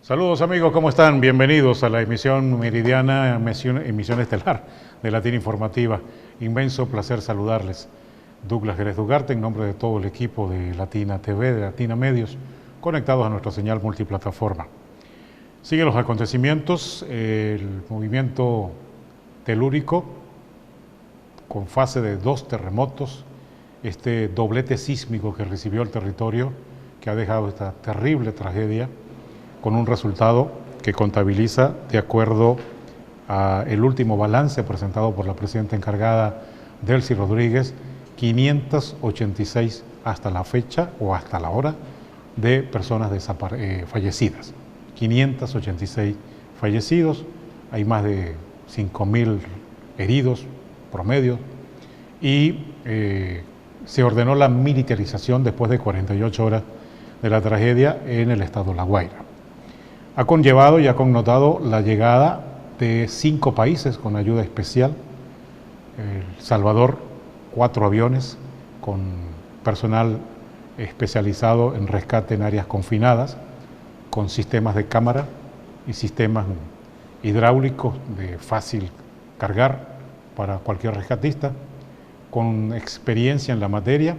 Saludos amigos, ¿cómo están? Bienvenidos a la emisión meridiana, emisión estelar de Latina Informativa. Inmenso placer saludarles. Douglas Jerez Ugarte, en nombre de todo el equipo de Latina TV, de Latina Medios, conectados a nuestra señal multiplataforma. Siguen los acontecimientos, el movimiento telúrico con fase de 2 terremotos, este doblete sísmico que recibió el territorio, que ha dejado esta terrible tragedia, con un resultado que contabiliza, de acuerdo al último balance presentado por la presidenta encargada, Delcy Rodríguez, 586 hasta la fecha o hasta la hora de personas fallecidas. 586 fallecidos, hay más de 5.000 heridos promedio y se ordenó la militarización después de 48 horas de la tragedia en el estado La Guaira. Ha conllevado y ha connotado la llegada de 5 países con ayuda especial. El Salvador, 4 aviones con personal especializado en rescate en áreas confinadas, con sistemas de cámara y sistemas hidráulicos de fácil cargar para cualquier rescatista, con experiencia en la materia,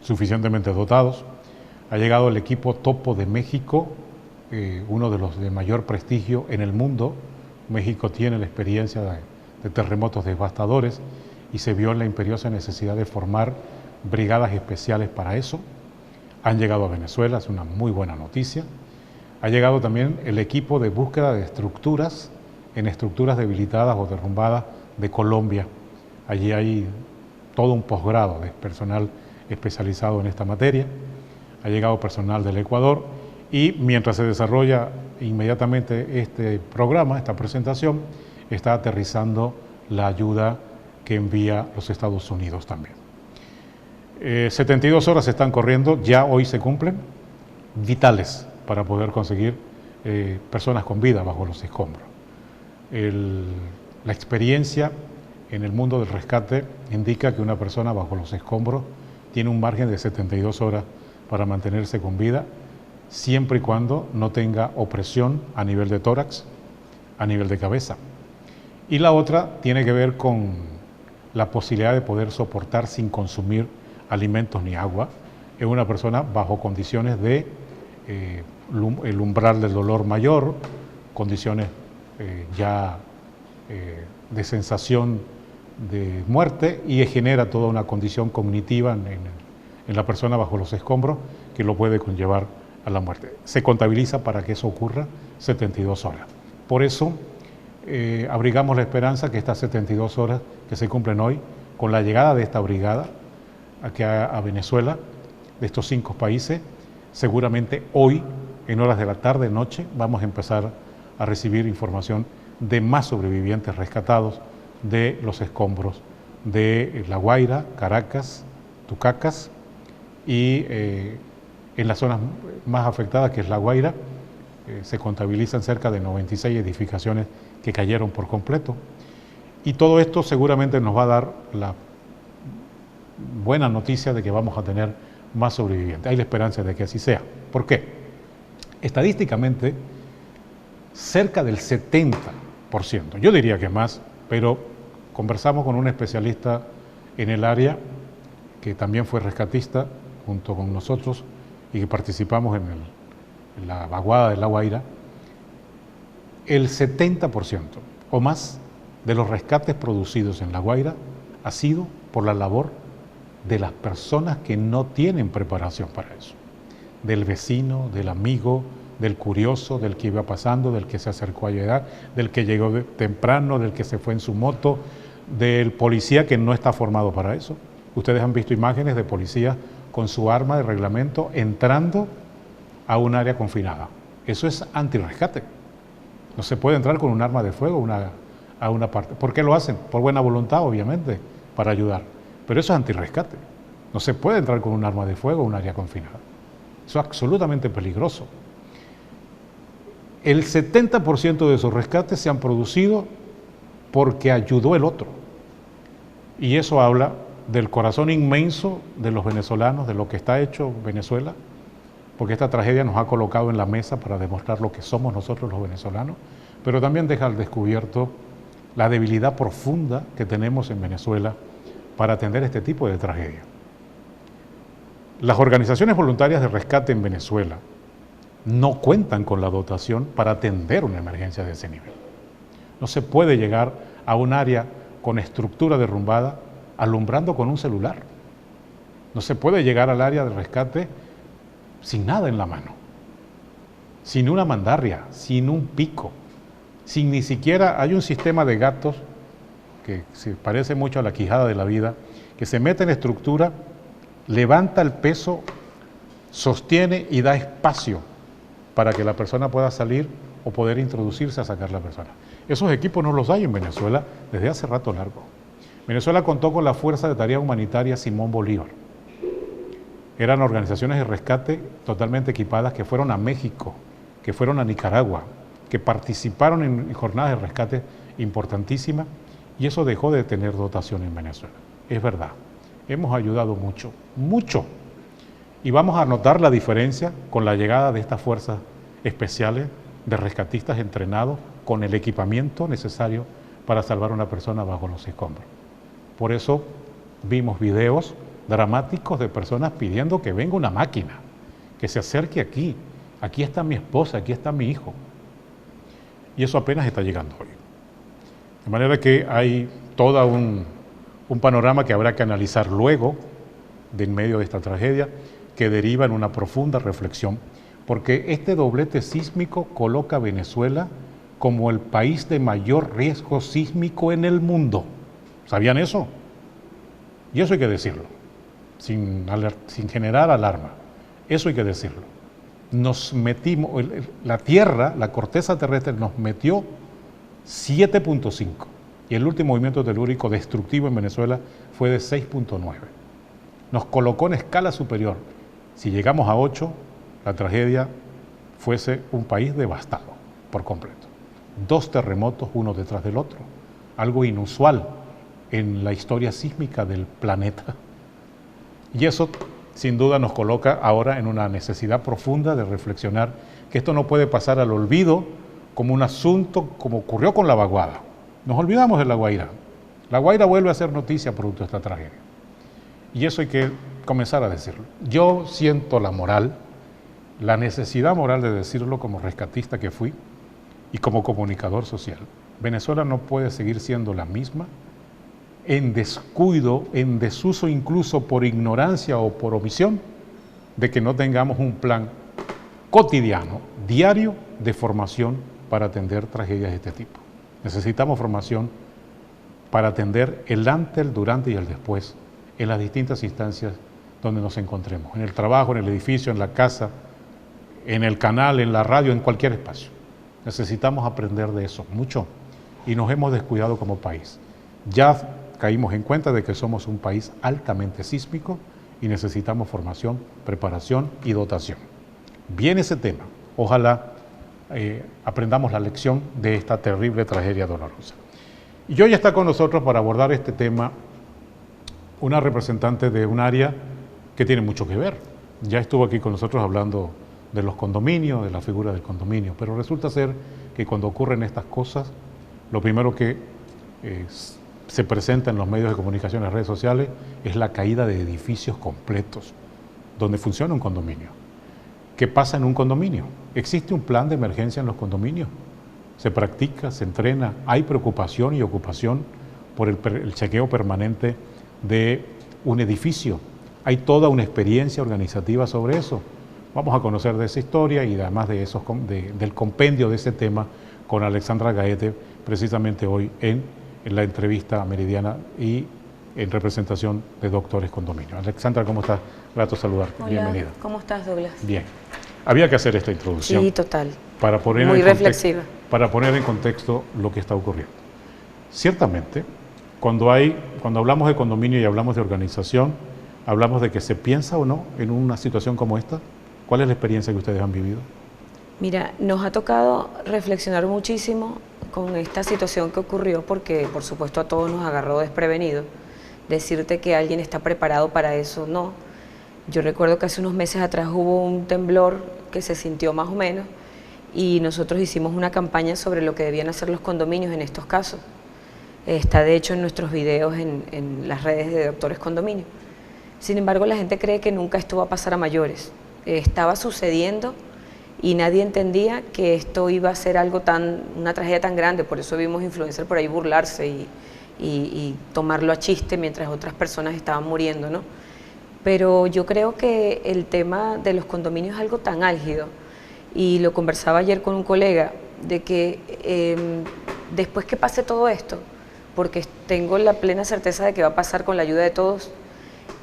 suficientemente dotados. Ha llegado el equipo Topo de México, uno de los de mayor prestigio en el mundo. México tiene la experiencia de terremotos devastadores y se vio en la imperiosa necesidad de formar brigadas especiales para eso. Han llegado a Venezuela, es una muy buena noticia. Ha llegado también el equipo de búsqueda de estructuras en estructuras debilitadas o derrumbadas de Colombia. Allí hay todo un posgrado de personal especializado en esta materia. Ha llegado personal del Ecuador. Y mientras se desarrolla inmediatamente este programa, esta presentación, está aterrizando la ayuda que envía los Estados Unidos también. 72 horas están corriendo, ya hoy se cumplen, vitales para poder conseguir personas con vida bajo los escombros. La experiencia en el mundo del rescate indica que una persona bajo los escombros tiene un margen de 72 horas para mantenerse con vida, siempre y cuando no tenga opresión a nivel de tórax, a nivel de cabeza. Y la otra tiene que ver con la posibilidad de poder soportar sin consumir alimentos ni agua en una persona bajo condiciones de el umbral del dolor mayor, condiciones de sensación de muerte, y genera toda una condición cognitiva en la persona bajo los escombros que lo puede conllevar a la muerte. Se contabiliza para que eso ocurra 72 horas. Por eso abrigamos la esperanza que estas 72 horas que se cumplen hoy, con la llegada de esta brigada aquí a Venezuela, de estos 5 países, seguramente hoy, en horas de la tarde, noche, vamos a empezar a recibir información de más sobrevivientes rescatados de los escombros de La Guaira, Caracas, Tucacas y en las zonas más afectadas, que es La Guaira, se contabilizan cerca de 96 edificaciones que cayeron por completo. Y todo esto seguramente nos va a dar la buena noticia de que vamos a tener más sobrevivientes. Hay la esperanza de que así sea. ¿Por qué? Estadísticamente, cerca del 70%, yo diría que más, pero conversamos con un especialista en el área que también fue rescatista junto con nosotros y que participamos en la vaguada de La Guaira. El 70% o más de los rescates producidos en La Guaira ha sido por la labor de las personas que no tienen preparación para eso, del vecino, del amigo, del curioso, del que iba pasando, del que se acercó a llegar, del que llegó temprano, del que se fue en su moto, del policía que no está formado para eso. Ustedes han visto imágenes de policías con su arma de reglamento entrando a un área confinada. Eso es antirrescate. No se puede entrar con un arma de fuego a una parte. ¿Por qué lo hacen? Por buena voluntad, obviamente, para ayudar. Pero eso es antirrescate. No se puede entrar con un arma de fuego a un área confinada. Eso es absolutamente peligroso. El 70% de esos rescates se han producido porque ayudó el otro. Y eso habla del corazón inmenso de los venezolanos, de lo que está hecho Venezuela, porque esta tragedia nos ha colocado en la mesa para demostrar lo que somos nosotros los venezolanos, pero también deja al descubierto la debilidad profunda que tenemos en Venezuela para atender este tipo de tragedia. Las organizaciones voluntarias de rescate en Venezuela no cuentan con la dotación para atender una emergencia de ese nivel. No se puede llegar a un área con estructura derrumbada alumbrando con un celular. No se puede llegar al área de rescate sin nada en la mano, sin una mandarria, sin un pico, sin ni siquiera, hay un sistema de gatos que se parece mucho a la quijada de la vida, que se mete en estructura, levanta el peso, sostiene y da espacio para que la persona pueda salir o poder introducirse a sacar la persona. Esos equipos no los hay en Venezuela desde hace rato largo. Venezuela contó con la Fuerza de Tarea Humanitaria Simón Bolívar. Eran organizaciones de rescate totalmente equipadas que fueron a México, que fueron a Nicaragua, que participaron en jornadas de rescate importantísimas, y eso dejó de tener dotación en Venezuela. Es verdad, hemos ayudado mucho, mucho, y vamos a notar la diferencia con la llegada de estas fuerzas especiales de rescatistas entrenados con el equipamiento necesario para salvar a una persona bajo los escombros. Por eso vimos videos dramáticos de personas pidiendo que venga una máquina, que se acerque aquí, aquí está mi esposa, aquí está mi hijo. Y eso apenas está llegando hoy. De manera que hay todo un panorama que habrá que analizar luego, de en medio de esta tragedia, que deriva en una profunda reflexión, porque este doblete sísmico coloca a Venezuela como el país de mayor riesgo sísmico en el mundo. ¿Sabían eso? Y eso hay que decirlo, sin generar alarma. Eso hay que decirlo. Nos metimos, la Tierra, la corteza terrestre nos metió 7.5 y el último movimiento telúrico destructivo en Venezuela fue de 6.9. Nos colocó en escala superior. Si llegamos a 8, la tragedia fuese un país devastado por completo. 2 terremotos uno detrás del otro, algo inusual en la historia sísmica del planeta. Y eso sin duda nos coloca ahora en una necesidad profunda de reflexionar que esto no puede pasar al olvido como un asunto como ocurrió con La Vaguada. Nos olvidamos de La Guaira. La Guaira vuelve a ser noticia producto de esta tragedia. Y eso hay que comenzar a decirlo. Yo siento la moral, la necesidad moral de decirlo como rescatista que fui y como comunicador social. Venezuela no puede seguir siendo la misma en descuido, en desuso incluso por ignorancia o por omisión, de que no tengamos un plan cotidiano, diario, de formación para atender tragedias de este tipo. Necesitamos formación para atender el antes, el durante y el después en las distintas instancias donde nos encontremos, en el trabajo, en el edificio, en la casa, en el canal, en la radio, en cualquier espacio. Necesitamos aprender de eso mucho y nos hemos descuidado como país. Ya caímos en cuenta de que somos un país altamente sísmico y necesitamos formación, preparación y dotación. Bien ese tema. Ojalá aprendamos la lección de esta terrible tragedia dolorosa. Y hoy está con nosotros para abordar este tema una representante de un área que tiene mucho que ver. Ya estuvo aquí con nosotros hablando de los condominios, de la figura del condominio, pero resulta ser que cuando ocurren estas cosas, lo primero que se presenta en los medios de comunicación, en las redes sociales, es la caída de edificios completos, donde funciona un condominio. ¿Qué pasa en un condominio? ¿Existe un plan de emergencia en los condominios? Se practica, se entrena, hay preocupación y ocupación por el chequeo permanente de un edificio. Hay toda una experiencia organizativa sobre eso. Vamos a conocer de esa historia y además de del compendio de ese tema con Alexandra Gaete, precisamente hoy en la entrevista Meridiana y en representación de Doctores Condominio. Alexandra, ¿cómo estás? Grato saludarte. Hola, bienvenida. ¿Cómo estás, Douglas? Bien. Había que hacer esta introducción. Sí, total. Para poner muy reflexiva. Para poner en contexto lo que está ocurriendo. Ciertamente, cuando hablamos de condominio y hablamos de organización, hablamos de que se piensa o no en una situación como esta. ¿Cuál es la experiencia que ustedes han vivido? Mira, nos ha tocado reflexionar muchísimo con esta situación que ocurrió porque, por supuesto, a todos nos agarró desprevenido. Decirte que alguien está preparado para eso, no. Yo recuerdo que hace unos meses atrás hubo un temblor que se sintió más o menos y nosotros hicimos una campaña sobre lo que debían hacer los condominios en estos casos. Está de hecho en nuestros videos en las redes de Doctores Condominio. Sin embargo, la gente cree que nunca esto va a pasar a mayores. Estaba sucediendo y nadie entendía que esto iba a ser una tragedia tan grande. Por eso vimos influencers por ahí burlarse y tomarlo a chiste mientras otras personas estaban muriendo, ¿no? Pero yo creo que el tema de los condominios es algo tan álgido, y lo conversaba ayer con un colega, de que después que pase todo esto, porque tengo la plena certeza de que va a pasar con la ayuda de todos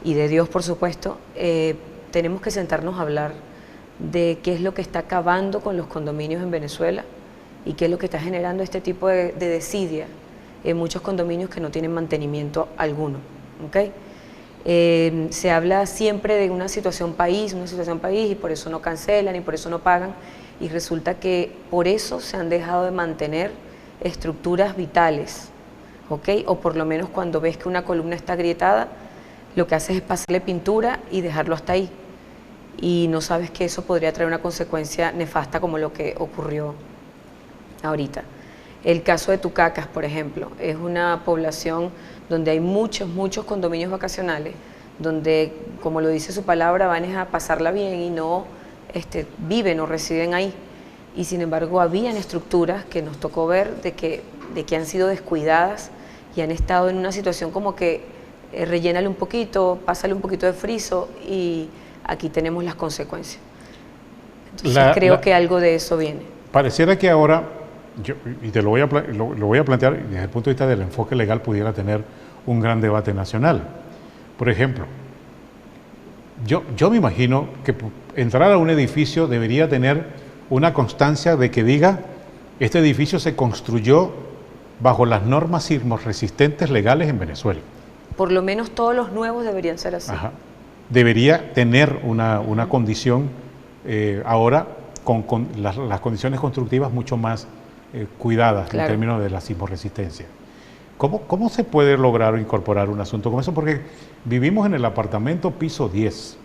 y de Dios, por supuesto, tenemos que sentarnos a hablar de qué es lo que está acabando con los condominios en Venezuela y qué es lo que está generando este tipo de desidia en muchos condominios que no tienen mantenimiento alguno, ¿okay? Se habla siempre de una situación país, y por eso no cancelan y por eso no pagan, y resulta que por eso se han dejado de mantener estructuras vitales, ¿ok? O por lo menos cuando ves que una columna está agrietada, lo que haces es pasarle pintura y dejarlo hasta ahí, y no sabes que eso podría traer una consecuencia nefasta como lo que ocurrió ahorita. El caso de Tucacas, por ejemplo, es una población donde hay muchos condominios vacacionales, donde, como lo dice su palabra, van a pasarla bien y no viven o residen ahí. Y sin embargo habían estructuras que nos tocó ver de que han sido descuidadas y han estado en una situación como que rellénale un poquito, pásale un poquito de friso y aquí tenemos las consecuencias. Entonces creo que algo de eso viene. Pareciera que ahora, y te lo voy a plantear desde el punto de vista del enfoque legal, pudiera tener un gran debate nacional. Por ejemplo, yo me imagino que entrar a un edificio debería tener una constancia de que diga: este edificio se construyó bajo las normas sismorresistentes legales en Venezuela. Por lo menos todos los nuevos deberían ser así. Ajá. Debería tener una condición ahora con las condiciones constructivas mucho más cuidadas, claro, en términos de la sismorresistencia. ¿Cómo se puede lograr o incorporar un asunto como eso? Porque vivimos en el apartamento piso 10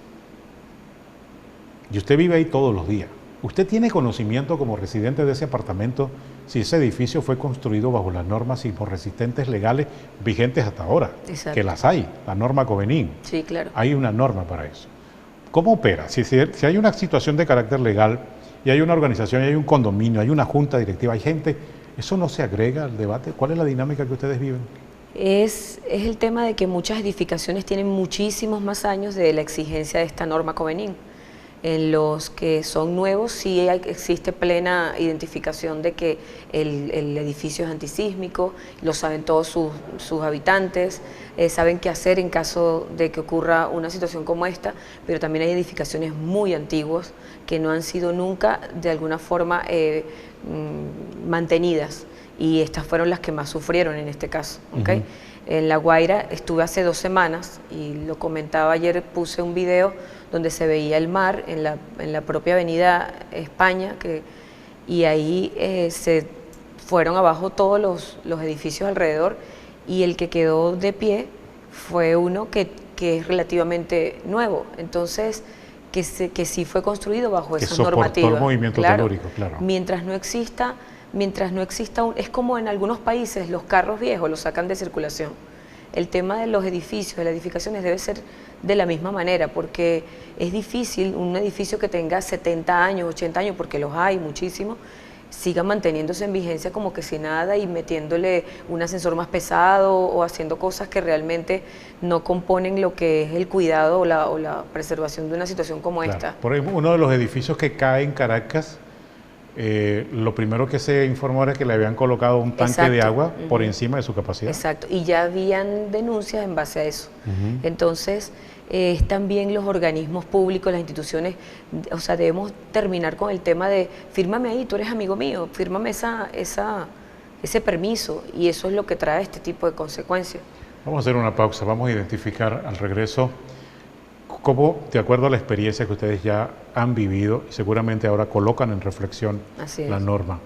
y usted vive ahí todos los días. ¿Usted tiene conocimiento como residente de ese apartamento si ese edificio fue construido bajo las normas sismorresistentes legales vigentes hasta ahora? Exacto. Que las hay, la norma Covenín. Sí, claro. Hay una norma para eso. ¿Cómo opera? Si hay una situación de carácter legal y hay una organización, y hay un condominio, hay una junta directiva, hay gente, ¿eso no se agrega al debate? ¿Cuál es la dinámica que ustedes viven? Es el tema de que muchas edificaciones tienen muchísimos más años de la exigencia de esta norma Covenín. En los que son nuevos sí existe plena identificación de que el edificio es antisísmico, lo saben todos sus habitantes, saben qué hacer en caso de que ocurra una situación como esta, pero también hay edificaciones muy antiguas que no han sido nunca de alguna forma mantenidas, y estas fueron las que más sufrieron en este caso, ¿okay? En La Guaira estuve hace 2 semanas y lo comentaba ayer, puse un video donde se veía el mar en la propia avenida España, y ahí se fueron abajo todos los edificios alrededor, y el que quedó de pie fue uno que es relativamente nuevo, entonces que sí fue construido bajo esas normativas. Movimiento telúrico, claro. Mientras no exista es como en algunos países los carros viejos los sacan de circulación. El tema de los edificios, de las edificaciones debe ser de la misma manera, porque es difícil un edificio que tenga 70 años, 80 años, porque los hay muchísimos, siga manteniéndose en vigencia como que sin nada y metiéndole un ascensor más pesado o haciendo cosas que realmente no componen lo que es el cuidado o la preservación de una situación como esta. Por ejemplo, uno de los edificios que cae en Caracas, lo primero que se informó era que le habían colocado un tanque de agua por encima de su capacidad. Exacto, y ya habían denuncias en base a eso. Entonces, también los organismos públicos, las instituciones, o sea, debemos terminar con el tema de fírmame ahí, tú eres amigo mío, fírmame ese permiso, y eso es lo que trae este tipo de consecuencias. Vamos a hacer una pausa, vamos a identificar al regreso cómo, de acuerdo a la experiencia que ustedes ya han vivido y seguramente ahora colocan en reflexión la norma,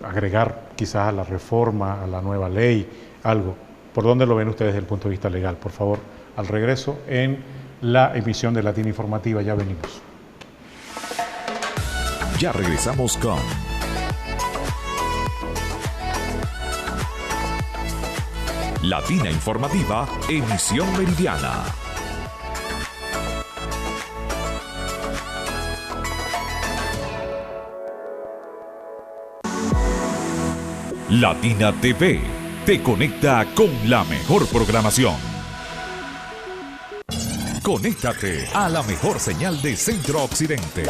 agregar quizás a la reforma, a la nueva ley, algo. ¿Por dónde lo ven ustedes desde el punto de vista legal? Por favor, al regreso en la emisión de Latina Informativa. Ya venimos. Ya regresamos con Latina Informativa, emisión meridiana. Latina TV te conecta con la mejor programación. Conéctate a la mejor señal de Centro Occidente.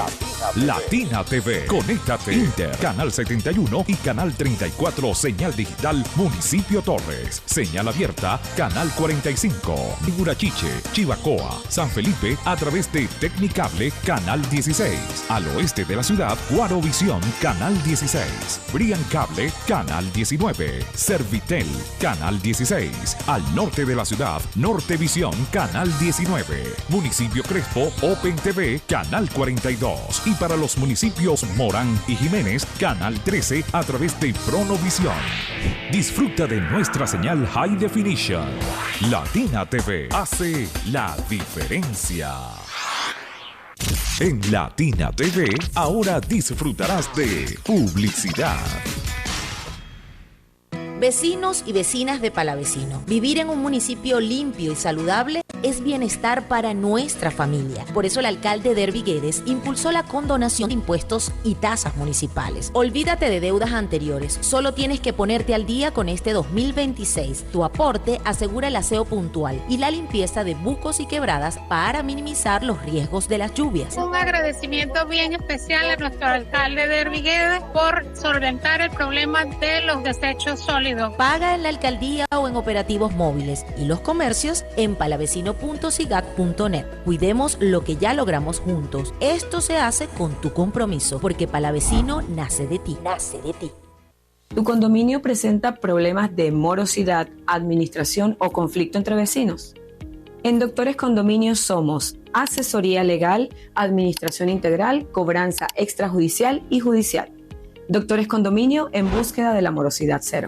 Latina TV. Conéctate. Inter, Canal 71 y Canal 34, señal digital Municipio Torres. Señal abierta, Canal 45. Urachiche, Chivacoa, San Felipe a través de Tecnicable, Canal 16. Al oeste de la ciudad, Guarovisión, Canal 16. Brian Cable, Canal 19. Servitel, Canal 16. Al norte de la ciudad, Nortevisión, Canal 19. Municipio Crespo, Open TV, Canal 42. Y para los municipios Morán y Jiménez, Canal 13 a través de Pronovisión. Disfruta de nuestra señal High Definition. Latina TV hace la diferencia. En Latina TV, ahora disfrutarás de publicidad. Vecinos y vecinas de Palavecino, vivir en un municipio limpio y saludable es bienestar para nuestra familia. Por eso el alcalde Derby Guedes impulsó la condonación de impuestos y tasas municipales. Olvídate de deudas anteriores, solo tienes que ponerte al día con este 2026. Tu aporte asegura el aseo puntual y la limpieza de bucos y quebradas para minimizar los riesgos de las lluvias. Un agradecimiento bien especial a nuestro alcalde Derby Guedes por solventar el problema de los desechos sólidos. Paga en la alcaldía o en operativos móviles y los comercios en palavecino.sigat.net. Cuidemos lo que ya logramos juntos. Esto se hace con tu compromiso, porque Palavecino nace de ti. Nace de ti. ¿Tu condominio presenta problemas de morosidad, administración o conflicto entre vecinos? En Doctores Condominios somos asesoría legal, administración integral, cobranza extrajudicial y judicial. Doctores Condominio en búsqueda de la morosidad cero.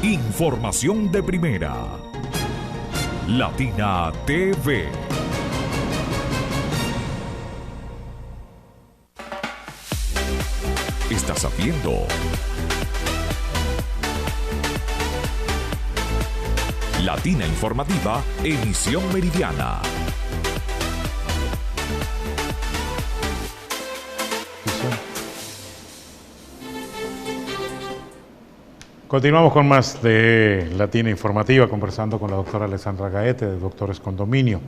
Información de primera. Latina TV. Estás viendo Latina Informativa, emisión meridiana. Continuamos con más de Latina Informativa, conversando con la doctora Alessandra Gaete, de Doctores Condominio.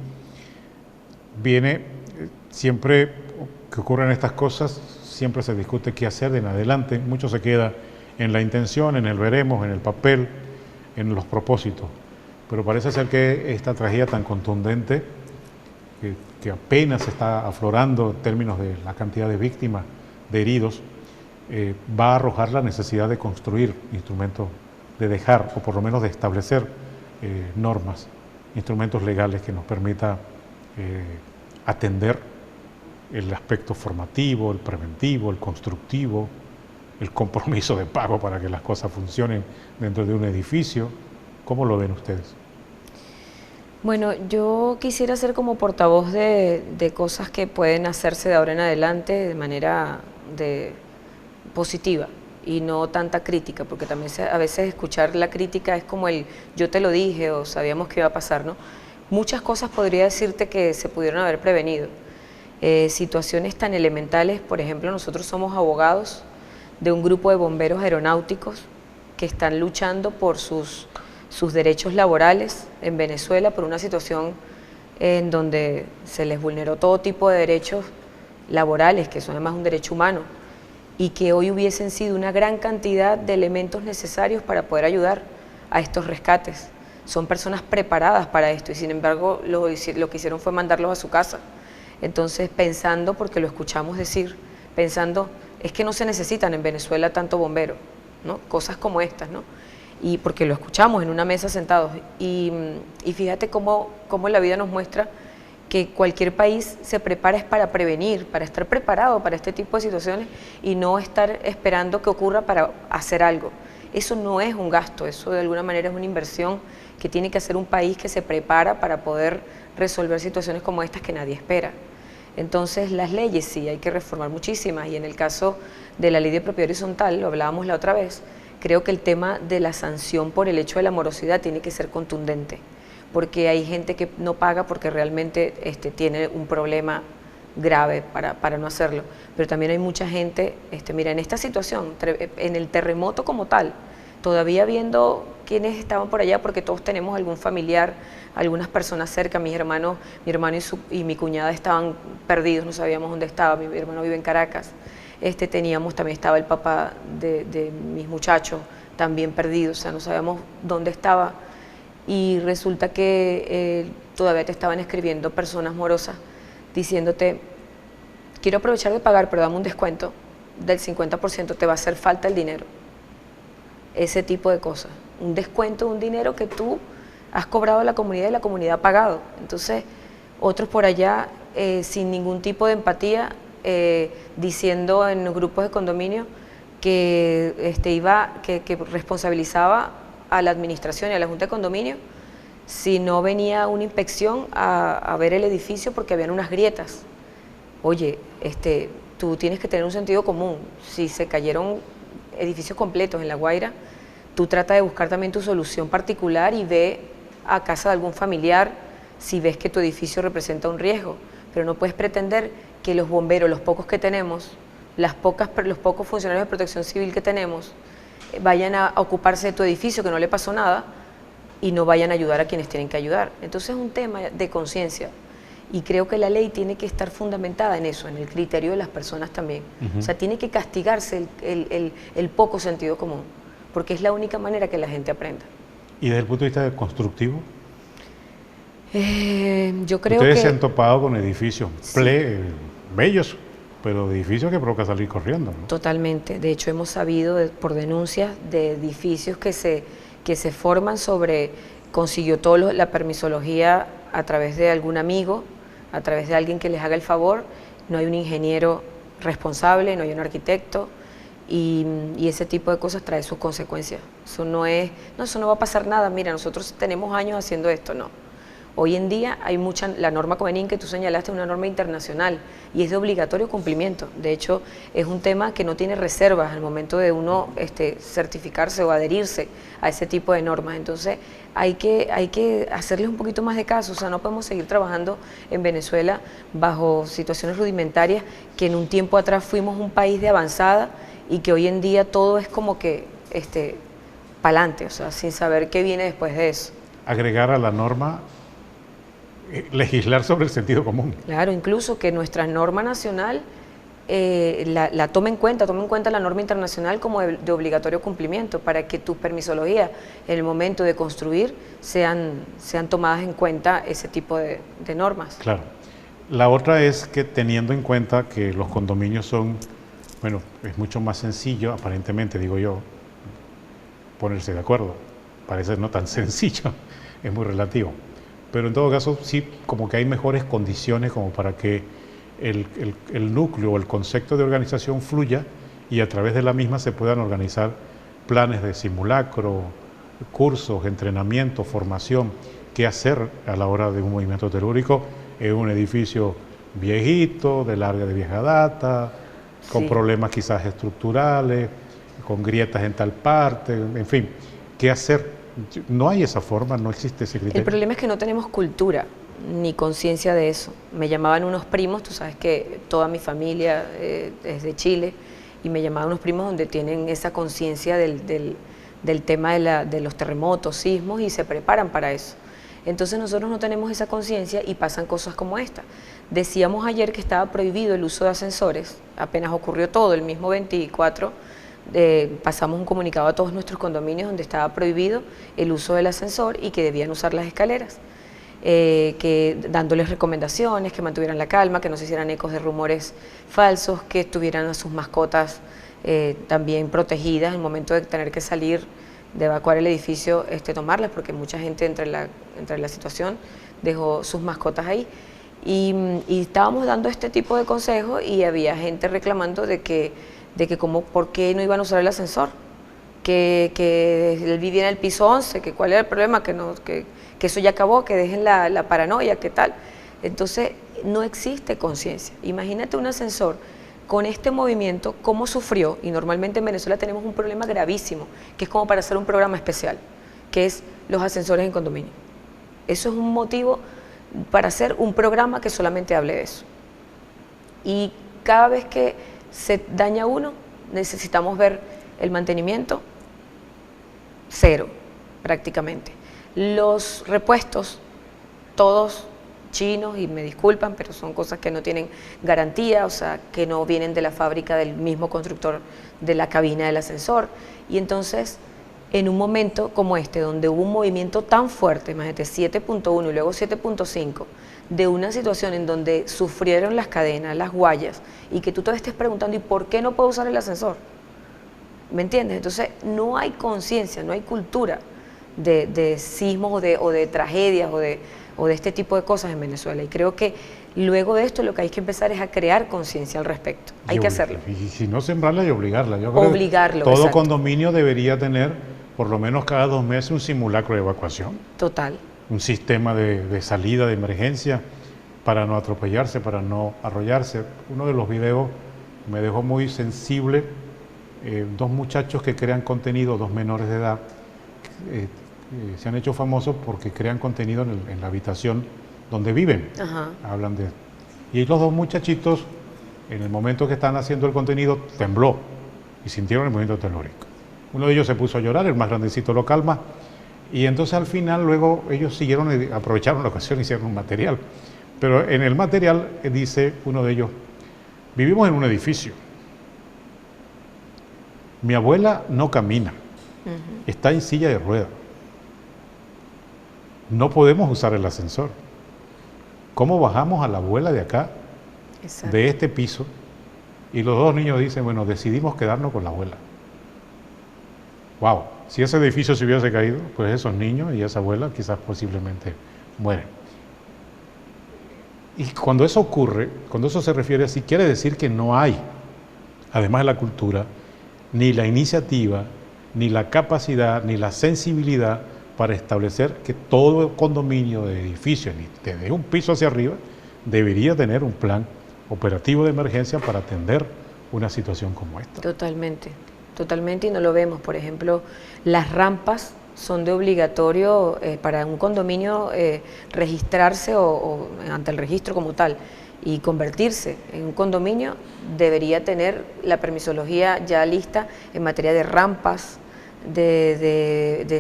Siempre que ocurren estas cosas, siempre se discute qué hacer en adelante. Mucho se queda en la intención, en el veremos, en el papel, en los propósitos. Pero parece ser que esta tragedia tan contundente, que apenas está aflorando en términos de la cantidad de víctimas, de heridos, va a arrojar la necesidad de construir instrumentos, de dejar o por lo menos de establecer normas, instrumentos legales que nos permita atender el aspecto formativo, el preventivo, el constructivo, el compromiso de pago para que las cosas funcionen dentro de un edificio. ¿Cómo lo ven ustedes? Bueno, yo quisiera ser como portavoz de cosas que pueden hacerse de ahora en adelante de manera positiva y no tanta crítica, porque también a veces escuchar la crítica es como el yo te lo dije o sabíamos que iba a pasar, ¿no? Muchas cosas podría decirte que se pudieron haber prevenido. situaciones tan elementales. Por ejemplo, nosotros somos abogados de un grupo de bomberos aeronáuticos que están luchando por sus derechos laborales en Venezuela, por una situación en donde se les vulneró todo tipo de derechos laborales, que son además un derecho humano, y que hoy hubiesen sido una gran cantidad de elementos necesarios para poder ayudar a estos rescates. Son personas preparadas para esto y sin embargo lo que hicieron fue mandarlos a su casa. Entonces, pensando, porque lo escuchamos decir, pensando, es que no se necesitan en Venezuela tanto bombero, ¿no? Cosas como estas, ¿no? Y porque lo escuchamos en una mesa sentados. Y fíjate cómo la vida nos muestra que cualquier país se prepara es para prevenir, para estar preparado para este tipo de situaciones y no estar esperando que ocurra para hacer algo. Eso no es un gasto, eso de alguna manera es una inversión que tiene que hacer un país que se prepara para poder resolver situaciones como estas que nadie espera. Entonces, las leyes sí, hay que reformar muchísimas, y en el caso de la ley de propiedad horizontal, lo hablábamos la otra vez, creo que el tema de la sanción por el hecho de la morosidad tiene que ser contundente, porque hay gente que no paga porque realmente tiene un problema grave para no hacerlo, pero también hay mucha gente, mira, en esta situación, en el terremoto como tal, todavía viendo quiénes estaban por allá, porque todos tenemos algún familiar, algunas personas cerca. Mi hermano y mi cuñada estaban perdidos, no sabíamos dónde estaba. Mi hermano vive en Caracas. También estaba el papá de mis muchachos, también perdido, o sea, no sabíamos dónde estaba. Y resulta que todavía te estaban escribiendo personas morosas diciéndote: quiero aprovechar de pagar, pero dame un descuento del 50%, te va a hacer falta el dinero. Ese tipo de cosas, un descuento de un dinero que tú has cobrado a la comunidad y la comunidad ha pagado. Entonces, otros por allá, sin ningún tipo de empatía, diciendo en los grupos de condominio que, que responsabilizaba a la administración y a la junta de condominio si no venía una inspección a ver el edificio porque habían unas grietas. Oye, tú tienes que tener un sentido común. Si se cayeron edificios completos en La Guaira, tú trata de buscar también tu solución particular y ve a casa de algún familiar si ves que tu edificio representa un riesgo, pero no puedes pretender que los bomberos, los pocos que tenemos, los pocos funcionarios de protección civil que tenemos, vayan a ocuparse de tu edificio que no le pasó nada y no vayan a ayudar a quienes tienen que ayudar. Entonces es un tema de conciencia. Y creo que la ley tiene que estar fundamentada en eso, en el criterio de las personas también. O sea, tiene que castigarse el poco sentido común, porque es la única manera que la gente aprenda. ¿Y desde el punto de vista constructivo? Yo creo Ustedes que se han topado con edificios bellos, pero edificios que provoca salir corriendo, ¿no? Totalmente. De hecho, hemos sabido por denuncias de edificios que se forman consiguió toda la permisología a través de algún amigo, a través de alguien que les haga el favor, no hay un ingeniero responsable, no hay un arquitecto, y ese tipo de cosas trae sus consecuencias. Eso no va a pasar nada, mira, nosotros tenemos años haciendo esto, no. Hoy en día hay la norma Covenin que tú señalaste es una norma internacional y es de obligatorio cumplimiento. De hecho, es un tema que no tiene reservas al momento de uno certificarse o adherirse a ese tipo de normas. Entonces, hay que hacerles un poquito más de caso. O sea, no podemos seguir trabajando en Venezuela bajo situaciones rudimentarias que en un tiempo atrás fuimos un país de avanzada y que hoy en día todo es como que pa'lante, o sea, sin saber qué viene después de eso. Agregar a la norma, legislar sobre el sentido común. Claro, incluso que nuestra norma nacional la tome en cuenta la norma internacional como de obligatorio cumplimiento, para que tus permisologías en el momento de construir sean tomadas en cuenta ese tipo de normas. Claro. La otra es que, teniendo en cuenta que los condominios son, bueno, es mucho más sencillo, aparentemente, digo yo, ponerse de acuerdo. Parece no tan sencillo, es muy relativo. Pero en todo caso, sí, como que hay mejores condiciones como para que el núcleo o el concepto de organización fluya y a través de la misma se puedan organizar planes de simulacro, cursos, entrenamiento, formación, qué hacer a la hora de un movimiento telúrico en un edificio viejito, de vieja data, con problemas quizás estructurales, con grietas en tal parte, en fin, qué hacer. No hay esa forma, no existe ese criterio. El problema es que no tenemos cultura. ni conciencia de eso. Me llamaban unos primos, tú sabes que toda mi familia es de Chile, y me llamaban unos primos donde tienen esa conciencia del tema de los terremotos, sismos, y se preparan para eso. Entonces nosotros no tenemos esa conciencia y pasan cosas como esta. Decíamos ayer que estaba prohibido el uso de ascensores, apenas ocurrió todo, el mismo 24, pasamos un comunicado a todos nuestros condominios donde estaba prohibido el uso del ascensor y que debían usar las escaleras, que dándoles recomendaciones, que mantuvieran la calma, que no se hicieran ecos de rumores falsos, que tuvieran a sus mascotas también protegidas en el momento de tener que salir, de evacuar el edificio, tomarlas, porque mucha gente entre la situación dejó sus mascotas ahí. Y estábamos dando este tipo de consejos y había gente reclamando de que ¿por qué no iban a usar el ascensor? Que él vivía en el piso 11, que cuál era el problema, que eso ya acabó, que dejen la paranoia, ¿qué tal? Entonces no existe conciencia. Imagínate un ascensor con este movimiento, cómo sufrió, y normalmente en Venezuela tenemos un problema gravísimo, que es como para hacer un programa especial, que es los ascensores en condominio. Eso es un motivo para hacer un programa que solamente hable de eso. Y cada vez que se daña uno, necesitamos ver el mantenimiento, cero, prácticamente. Los repuestos, todos chinos, y me disculpan, pero son cosas que no tienen garantía, o sea, que no vienen de la fábrica del mismo constructor de la cabina del ascensor. Y entonces, en un momento como este, donde hubo un movimiento tan fuerte, imagínate, 7.1 y luego 7.5, de una situación en donde sufrieron las cadenas, las guayas, y que tú te estés preguntando, ¿y por qué no puedo usar el ascensor? ¿Me entiendes? Entonces, no hay conciencia, no hay cultura de sismos o de tragedias o de este tipo de cosas en Venezuela. Y creo que luego de esto lo que hay que empezar es a crear conciencia al respecto. Hay que hacerlo. Y si no, sembrarla y obligarla. Yo creo Obligarlo, que todo exacto. condominio debería tener por lo menos cada 2 meses un simulacro de evacuación. Total. Un sistema de salida de emergencia para no atropellarse, para no arrollarse. Uno de los videos me dejó muy sensible, 2 muchachos que crean contenido, 2 menores de edad, se han hecho famosos porque crean contenido en la habitación donde viven. Ajá. Hablan de... Y los 2 muchachitos, en el momento que están haciendo el contenido, tembló y sintieron el movimiento telúrico. Uno de ellos se puso a llorar, el más grandecito lo calma, y entonces al final luego ellos siguieron, aprovecharon la ocasión y hicieron un material. Pero en el material dice uno de ellos, vivimos en un edificio, mi abuela no camina, está en silla de ruedas, no podemos usar el ascensor. ¿Cómo bajamos a la abuela de acá, Exacto. de este piso? Y los 2 niños dicen, bueno, decidimos quedarnos con la abuela. Wow, si ese edificio se hubiese caído, pues esos niños y esa abuela quizás posiblemente mueren. Y cuando eso ocurre, cuando eso se refiere así, quiere decir que no hay, además de la cultura, ni la iniciativa, ni la capacidad, ni la sensibilidad para establecer que todo condominio de edificios, desde un piso hacia arriba, debería tener un plan operativo de emergencia para atender una situación como esta. Totalmente, totalmente, y no lo vemos. Por ejemplo, las rampas son de obligatorio para un condominio registrarse o ante el registro como tal y convertirse en un condominio, debería tener la permisología ya lista en materia de rampas, de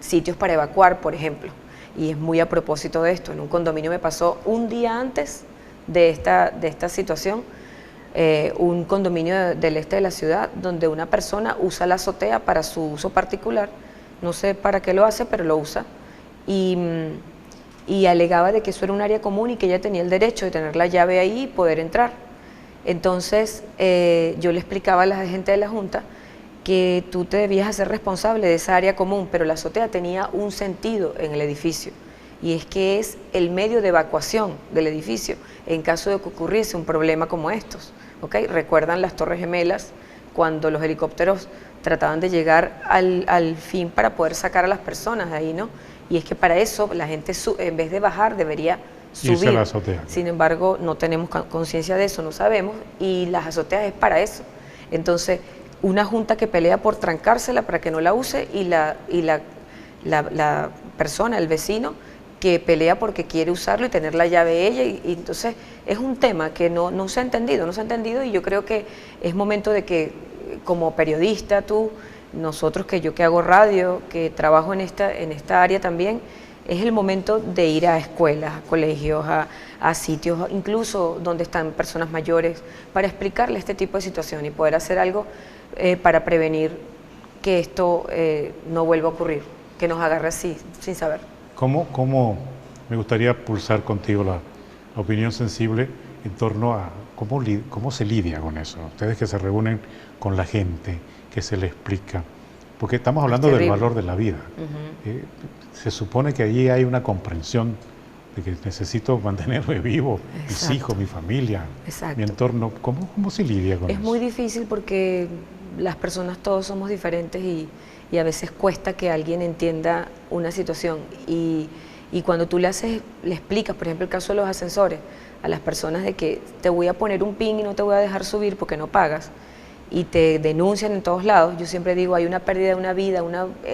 sitios para evacuar, por ejemplo. Y es muy a propósito de esto. En un condominio me pasó un día antes de esta situación, un condominio del este de la ciudad, donde una persona usa la azotea para su uso particular, no sé para qué lo hace, pero lo usa, y alegaba de que eso era un área común y que ella tenía el derecho de tener la llave ahí y poder entrar. Entonces yo le explicaba a la gente de la Junta que tú te debías hacer responsable de esa área común, pero la azotea tenía un sentido en el edificio, y es que es el medio de evacuación del edificio en caso de que ocurriese un problema como estos. ¿Okay? ¿Recuerdan las Torres Gemelas cuando los helicópteros trataban de llegar al fin para poder sacar a las personas de ahí, ¿no? Y es que para eso la gente en vez de bajar debería subir. Irse a la azotea. Sin embargo, no tenemos conciencia de eso, no sabemos, y las azoteas es para eso. Entonces, una junta que pelea por trancársela para que no la use, y la persona, el vecino, que pelea porque quiere usarlo y tener la llave ella, y entonces es un tema que no se ha entendido, y yo creo que es momento de que como periodista nosotros yo que hago radio, que trabajo en esta área también, es el momento de ir a escuelas, a colegios, a sitios, incluso donde están personas mayores, para explicarle este tipo de situación y poder hacer algo para prevenir que esto no vuelva a ocurrir, que nos agarre así, sin saber. ¿Cómo me gustaría pulsar contigo la opinión sensible en torno a cómo se lidia con eso? Ustedes que se reúnen con la gente, que se le explica, porque estamos hablando del valor de la vida. Se supone que allí hay una comprensión de que necesito mantenerme vivo, mis hijos, mi familia, mi entorno. ¿Cómo se lidia con eso? Es muy difícil porque las personas todos somos diferentes y a veces cuesta que alguien entienda una situación, y cuando tú le explicas, por ejemplo el caso de los ascensores, a las personas de que te voy a poner un pin y no te voy a dejar subir porque no pagas, y te denuncian en todos lados, yo siempre digo, hay una pérdida de una vida,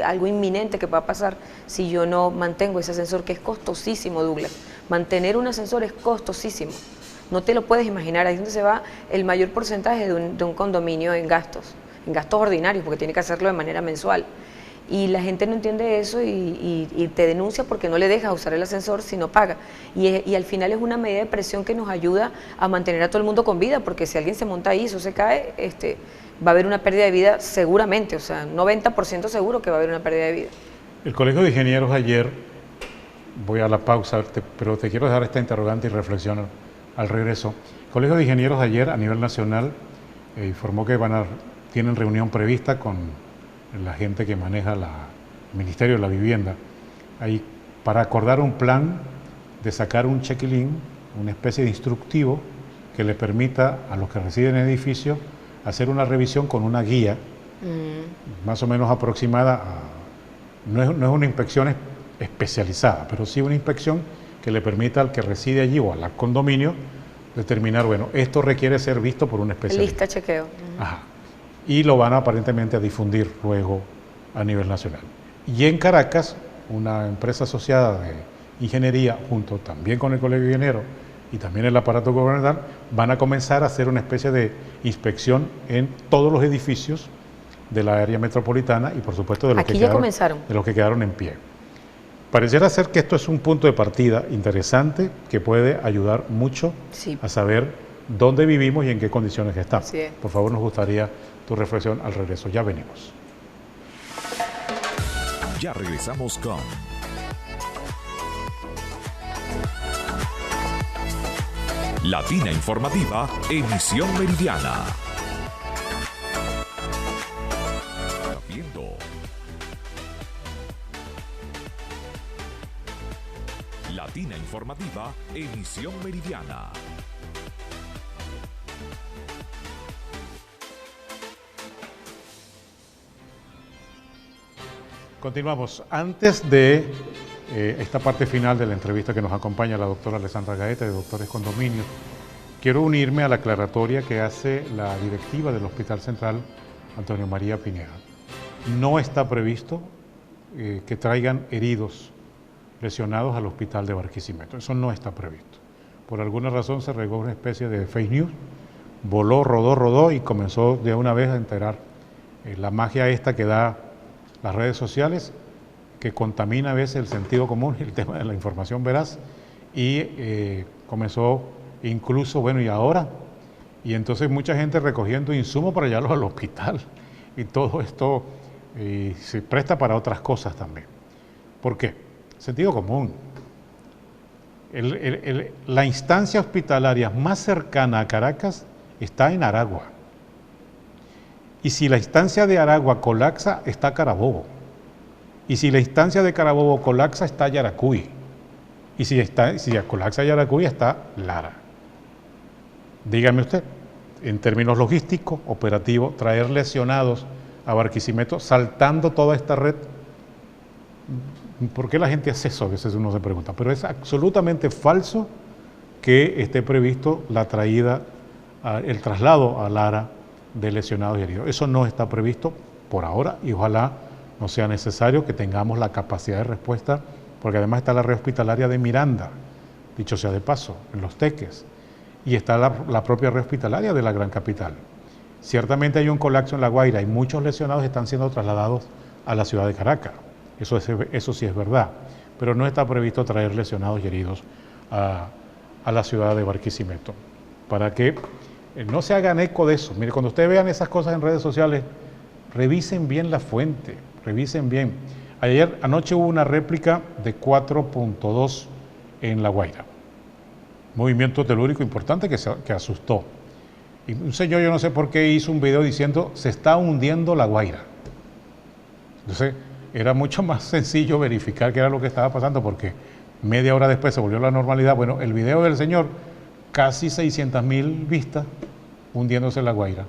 algo inminente que va a pasar si yo no mantengo ese ascensor, que es costosísimo, Douglas. Mantener un ascensor es costosísimo, no te lo puedes imaginar. Ahí es donde se va el mayor porcentaje de un condominio en gastos ordinarios, porque tiene que hacerlo de manera mensual. Y la gente no entiende eso y te denuncia porque no le dejas usar el ascensor si no paga. Y al final es una medida de presión que nos ayuda a mantener a todo el mundo con vida, porque si alguien se monta ahí y eso se cae, va a haber una pérdida de vida seguramente, o sea, 90% seguro que va a haber una pérdida de vida. El Colegio de Ingenieros ayer, voy a la pausa, pero te quiero dejar esta interrogante y reflexión al regreso. El Colegio de Ingenieros ayer a nivel nacional informó que tienen reunión prevista con la gente que maneja el Ministerio de la Vivienda, ahí para acordar un plan de sacar un checklist, una especie de instructivo que le permita a los que residen en edificios hacer una revisión con una guía más o menos aproximada no es una inspección especializada, pero sí una inspección que le permita al que reside allí o al condominio determinar, bueno, esto requiere ser visto por un especialista. Lista chequeo. Ajá. Y lo van aparentemente a difundir luego a nivel nacional. Y en Caracas, una empresa asociada de ingeniería, junto también con el Colegio de Ingenieros y también el aparato gubernamental, van a comenzar a hacer una especie de inspección en todos los edificios de la área metropolitana y por supuesto de los que quedaron en pie. Pareciera ser que esto es un punto de partida interesante que puede ayudar mucho a saber dónde vivimos y en qué condiciones estamos. Por favor, nos gustaría tu reflexión al regreso. Ya venimos. Ya regresamos con Latina Informativa, emisión meridiana. Viendo Latina Informativa, emisión meridiana. Continuamos. Antes de esta parte final de la entrevista que nos acompaña la doctora Alessandra Gaeta de Doctores Condominios, quiero unirme a la aclaratoria que hace la directiva del Hospital Central Antonio María Pineda. No está previsto que traigan heridos, lesionados al hospital de Barquisimeto. Eso no está previsto. Por alguna razón se regó una especie de fake news, voló, rodó y comenzó de una vez a enterar la magia esta que da las redes sociales, que contamina a veces el sentido común y el tema de la información veraz, y comenzó incluso, bueno, ¿y ahora? Y entonces mucha gente recogiendo insumos para llevarlos al hospital, y todo esto se presta para otras cosas también. ¿Por qué? Sentido común. La instancia hospitalaria más cercana a Caracas está en Aragua. Y si la instancia de Aragua colapsa, está Carabobo. Y si la instancia de Carabobo colapsa, está Yaracuy. Y si colapsa Yaracuy, está Lara. Dígame usted, en términos logísticos, operativos, traer lesionados a Barquisimeto, saltando toda esta red. ¿Por qué la gente hace eso? A veces uno se pregunta. Pero es absolutamente falso que esté previsto la traída, el traslado a Lara de lesionados y heridos. Eso no está previsto por ahora y ojalá no sea necesario, que tengamos la capacidad de respuesta porque además está la red hospitalaria de Miranda, dicho sea de paso, en Los Teques, y está la propia red hospitalaria de la gran capital. Ciertamente hay un colapso en La Guaira y muchos lesionados están siendo trasladados a la ciudad de Caracas, eso sí es verdad, pero no está previsto traer lesionados y heridos a la ciudad de Barquisimeto, para que no se hagan eco de eso. Mire, cuando ustedes vean esas cosas en redes sociales, revisen bien la fuente, revisen bien. Anoche hubo una réplica de 4.2 en La Guaira, movimiento telúrico importante que asustó. Y un señor, yo no sé por qué, hizo un video diciendo se está hundiendo La Guaira. Entonces era mucho más sencillo verificar qué era lo que estaba pasando, porque media hora después se volvió a la normalidad. Bueno, el video del señor, casi 600.000 vistas, hundiéndose La Guaira.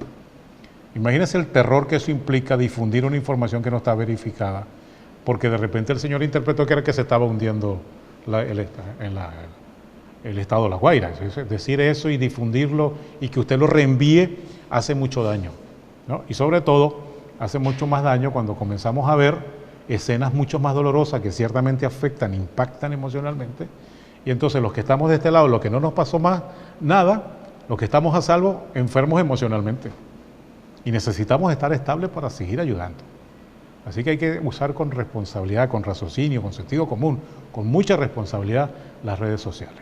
Imagínense el terror que eso implica, difundir una información que no está verificada, porque de repente el señor interpretó que era que se estaba hundiendo el estado de La Guaira. Decir eso y difundirlo y que usted lo reenvíe hace mucho daño, ¿no? Y sobre todo hace mucho más daño cuando comenzamos a ver escenas mucho más dolorosas que ciertamente afectan, impactan emocionalmente, y entonces los que estamos de este lado, los que no nos pasó más nada, los que estamos a salvo, enfermos emocionalmente, y necesitamos estar estables para seguir ayudando. Así que hay que usar con responsabilidad, con raciocinio, con sentido común, con mucha responsabilidad las redes sociales,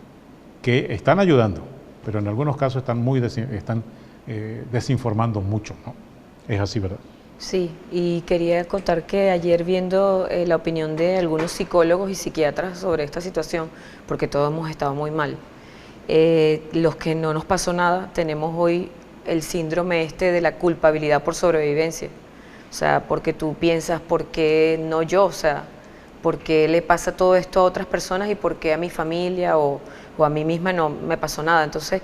que están ayudando, pero en algunos casos están desinformando mucho, ¿no? Es así, ¿verdad? Sí, y quería contar que ayer viendo la opinión de algunos psicólogos y psiquiatras sobre esta situación, porque todos hemos estado muy mal, los que no nos pasó nada, tenemos hoy el síndrome de la culpabilidad por sobrevivencia. O sea, porque tú piensas, ¿por qué no yo? O sea, ¿por qué le pasa todo esto a otras personas y por qué a mi familia o a mí misma no me pasó nada? Entonces,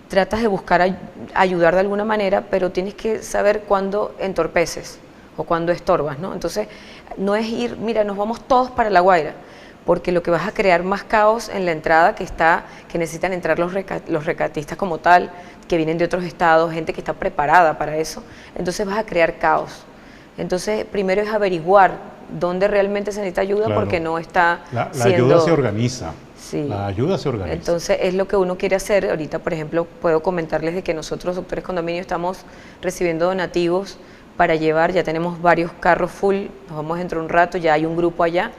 tratas de buscar ayudar de alguna manera, pero tienes que saber cuándo entorpeces o cuándo estorbas, ¿no? Entonces, no es ir, mira, nos vamos todos para La Guaira, porque lo que vas a crear más caos en la entrada que necesitan entrar los rescatistas como tal, que vienen de otros estados, gente que está preparada para eso, entonces vas a crear caos. Entonces, primero es averiguar dónde realmente se necesita ayuda, claro, porque no está la ayuda se organiza. Sí. La ayuda se organiza. Entonces es lo que uno quiere hacer. Ahorita, por ejemplo, puedo comentarles de que nosotros, Doctores Condominio, estamos recibiendo donativos para llevar, ya tenemos varios carros full, nos vamos dentro de un rato, ya hay un grupo allá,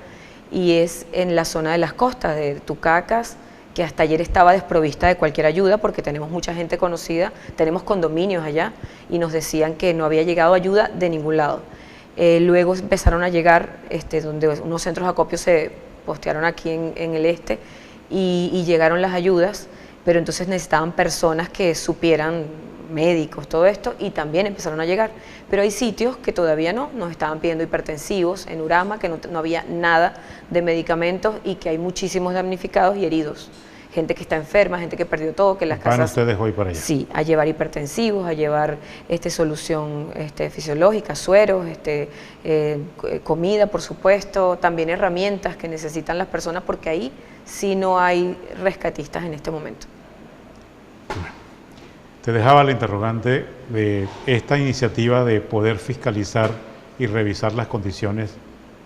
y es en la zona de las costas, de Tucacas, que hasta ayer estaba desprovista de cualquier ayuda porque tenemos mucha gente conocida, tenemos condominios allá, y nos decían que no había llegado ayuda de ningún lado. Luego empezaron a llegar, donde unos centros de acopio se postearon aquí en el y llegaron las ayudas, pero entonces necesitaban personas que supieran, médicos, todo esto, y también empezaron a llegar. Pero hay sitios que todavía no, nos estaban pidiendo hipertensivos, en Urama, que no había nada de medicamentos y que hay muchísimos damnificados y heridos. Gente que está enferma, gente que perdió todo, que las casas... ¿Van ustedes hoy para allá? Sí, a llevar hipertensivos, a llevar solución fisiológica, sueros, comida, por supuesto, también herramientas que necesitan las personas, porque ahí sí no hay rescatistas en este momento. Te dejaba la interrogante de esta iniciativa de poder fiscalizar y revisar las condiciones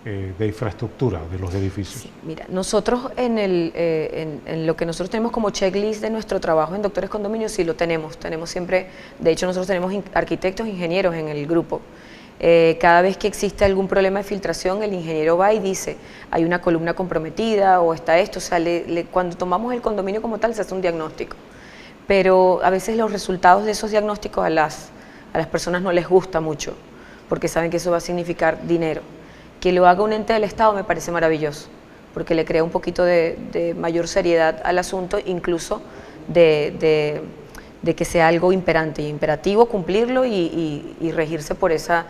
de infraestructura de los edificios. Sí, mira, nosotros en lo que nosotros tenemos como checklist de nuestro trabajo en Doctores Condominio, sí lo tenemos siempre, de hecho nosotros tenemos arquitectos e ingenieros en el grupo. Cada vez que existe algún problema de filtración, el ingeniero va y dice, hay una columna comprometida o está esto, o sea, cuando tomamos el condominio como tal se hace un diagnóstico, pero a veces los resultados de esos diagnósticos a las personas no les gusta mucho, porque saben que eso va a significar dinero. Que lo haga un ente del Estado me parece maravilloso, porque le crea un poquito de mayor seriedad al asunto, incluso de que sea algo imperante y imperativo cumplirlo y regirse por esa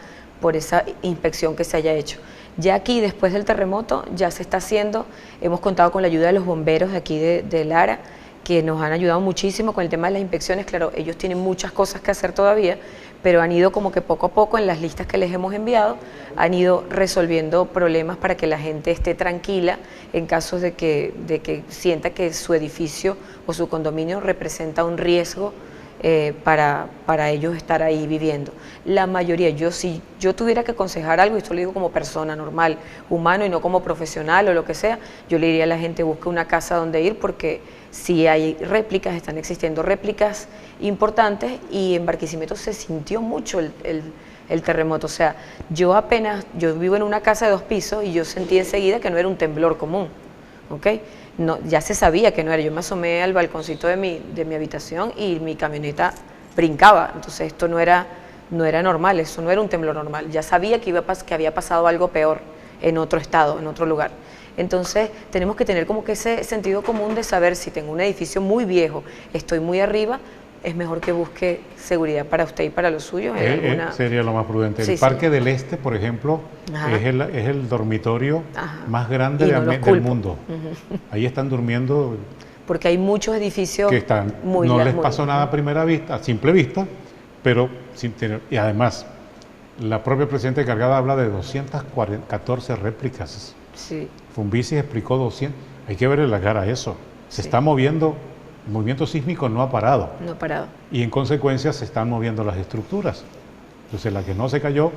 inspección que se haya hecho. Ya aquí, después del terremoto, ya se está haciendo, hemos contado con la ayuda de los bomberos de aquí de Lara, que nos han ayudado muchísimo con el tema de las inspecciones. Claro, ellos tienen muchas cosas que hacer todavía, pero han ido como que poco a poco en las listas que les hemos enviado, han ido resolviendo problemas para que la gente esté tranquila en caso de que sienta que su edificio o su condominio representa un riesgo para ellos estar ahí viviendo. La mayoría, si yo tuviera que aconsejar algo, y esto lo digo como persona normal, humano y no como profesional o lo que sea, yo le diría a la gente busque una casa donde ir, porque si hay réplicas, están existiendo réplicas importantes, y en Barquisimeto se sintió mucho el terremoto. O sea, yo vivo en una casa de 2 pisos y yo sentí enseguida que no era un temblor común, ¿ok? No, ya se sabía que no era. Yo me asomé al balconcito de mi habitación y mi camioneta brincaba. Entonces esto no era normal, eso no era un temblor normal. Ya sabía que había pasado algo peor en otro estado, en otro lugar. Entonces tenemos que tener como que ese sentido común de saber, si tengo un edificio muy viejo, estoy muy arriba, es mejor que busque seguridad para usted y para los suyos. Sería lo más prudente. Sí, el Parque sí. del Este, por ejemplo, es el dormitorio más grande del mundo. Ahí están durmiendo. Porque hay muchos edificios que no les pasó nada a primera vista, a simple vista, pero sin tener. Y además, la propia presidenta encargada habla de 214 réplicas. Sí. Fumbici explicó 200. Hay que verle la cara a eso. Se está moviendo. El movimiento sísmico no ha parado. No ha parado. Y en consecuencia se están moviendo las estructuras. Entonces la que no se cayó,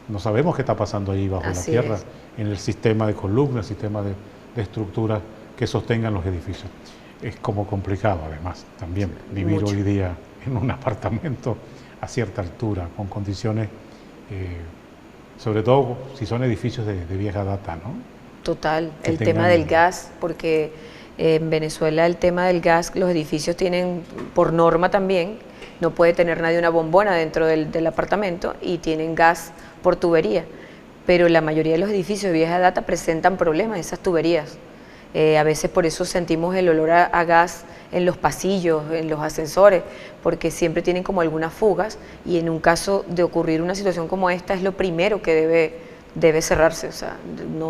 no sabemos qué está pasando ahí bajo la tierra, en el sistema de columnas, sistema de estructuras que sostengan los edificios. Es como complicado además también vivir hoy día en un apartamento a cierta altura, con condiciones, sobre todo si son edificios de vieja data, ¿no? Total, el tema del gas, porque en Venezuela el tema del gas, los edificios tienen, por norma también, no puede tener nadie una bombona dentro del apartamento, y tienen gas por tubería, pero la mayoría de los edificios de vieja data presentan problemas, esas tuberías. A veces por eso sentimos el olor a gas en los pasillos, en los ascensores, porque siempre tienen como algunas fugas, y en un caso de ocurrir una situación como esta es lo primero que debe cerrarse. O sea,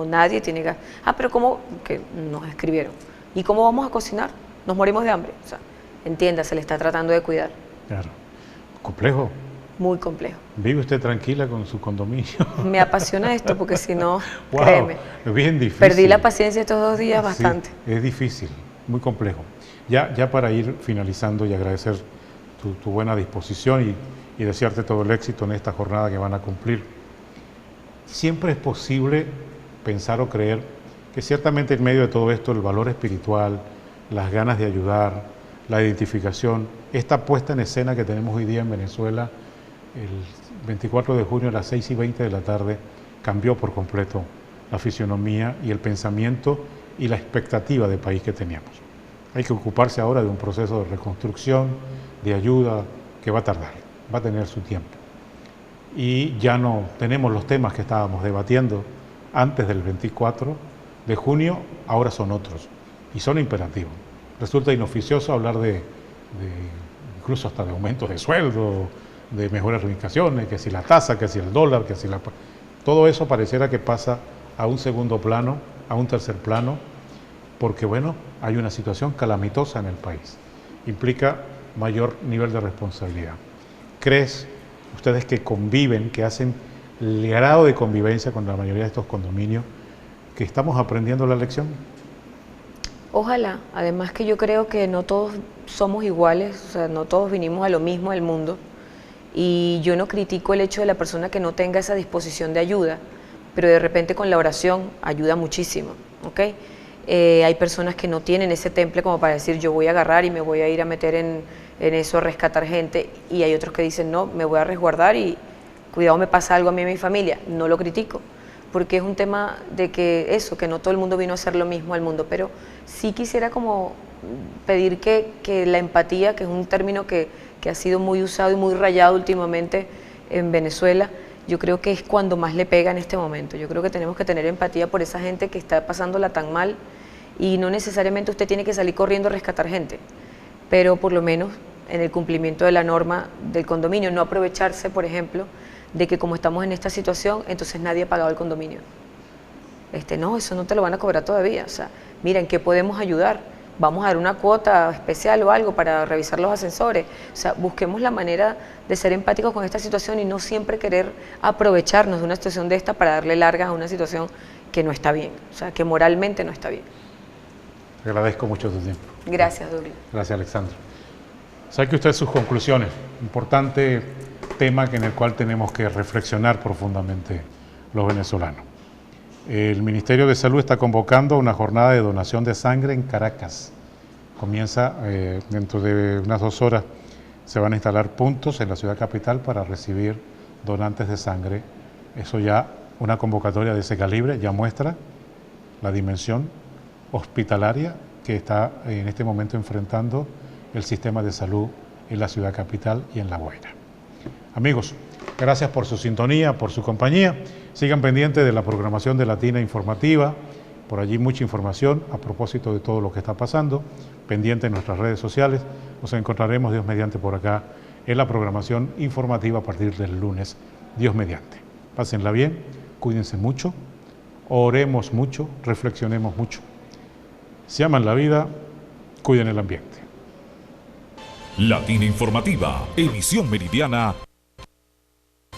nadie tiene gas. Pero ¿cómo? Que nos escribieron. ¿Y cómo vamos a cocinar? Nos morimos de hambre. O sea, entienda, se le está tratando de cuidar. Claro. Complejo. Muy complejo. ¿Vive usted tranquila con su condominio? Me apasiona esto, porque si no, créeme. Es bien difícil. Perdí la paciencia estos 2 días bastante. Sí, es difícil, muy complejo. Ya para ir finalizando y agradecer tu buena disposición y desearte todo el éxito en esta jornada que van a cumplir. Siempre es posible pensar o creer que ciertamente en medio de todo esto el valor espiritual, las ganas de ayudar, la identificación, esta puesta en escena que tenemos hoy día en Venezuela, el 24 de junio a las 6:20 de la tarde, cambió por completo la fisionomía y el pensamiento y la expectativa de país que teníamos. Hay que ocuparse ahora de un proceso de reconstrucción, de ayuda, que va a tardar, va a tener su tiempo. Y ya no tenemos los temas que estábamos debatiendo antes del 24 de junio, ahora son otros, y son imperativos. Resulta inoficioso hablar de incluso hasta de aumentos de sueldo, de mejores reivindicaciones, que si la tasa, que si el dólar, que si la... Todo eso pareciera que pasa a un segundo plano, a un tercer plano, porque bueno, hay una situación calamitosa en el país. Implica mayor nivel de responsabilidad. ¿Crees ustedes que conviven, que hacen el grado de convivencia con la mayoría de estos condominios, que estamos aprendiendo la lección? Ojalá, además que yo creo que no todos somos iguales, o sea, no todos vinimos a lo mismo del mundo, y yo no critico el hecho de la persona que no tenga esa disposición de ayuda, pero de repente con la oración ayuda muchísimo, ¿ok? Hay personas que no tienen ese temple como para decir yo voy a agarrar y me voy a ir a meter en eso, a rescatar gente, y hay otros que dicen no, me voy a resguardar y cuidado me pasa algo a mí y a mi familia. No lo critico, porque es un tema de que no todo el mundo vino a hacer lo mismo al mundo, pero sí quisiera como pedir que la empatía, que es un término que ha sido muy usado y muy rayado últimamente en Venezuela, yo creo que es cuando más le pega en este momento. Yo creo que tenemos que tener empatía por esa gente que está pasándola tan mal, y no necesariamente usted tiene que salir corriendo a rescatar gente, pero por lo menos en el cumplimiento de la norma del condominio, no aprovecharse, por ejemplo, de que como estamos en esta situación, entonces nadie ha pagado el condominio. No, eso no te lo van a cobrar todavía. O sea, mira, ¿en qué podemos ayudar? Vamos a dar una cuota especial o algo para revisar los ascensores. O sea, busquemos la manera de ser empáticos con esta situación y no siempre querer aprovecharnos de una situación de esta para darle largas a una situación que no está bien, o sea, que moralmente no está bien. Te agradezco mucho tu tiempo. Gracias, Douglas. Gracias, Alexandra. Saque usted sus conclusiones. Importante tema en el cual tenemos que reflexionar profundamente los venezolanos. El Ministerio de Salud está convocando una jornada de donación de sangre en Caracas. Comienza dentro de unas 2 horas. Se van a instalar puntos en la ciudad capital para recibir donantes de sangre. Eso ya, una convocatoria de ese calibre, ya muestra la dimensión hospitalaria que está en este momento enfrentando el sistema de salud en la ciudad capital y en La Guaira. Amigos, gracias por su sintonía, por su compañía. Sigan pendientes de la programación de Latina Informativa. Por allí mucha información a propósito de todo lo que está pasando. Pendiente en nuestras redes sociales. Nos encontraremos, Dios mediante, por acá en la programación informativa a partir del lunes, Dios mediante. Pásenla bien, cuídense mucho, oremos mucho, reflexionemos mucho. Si aman la vida, cuiden el ambiente. Latina Informativa, emisión meridiana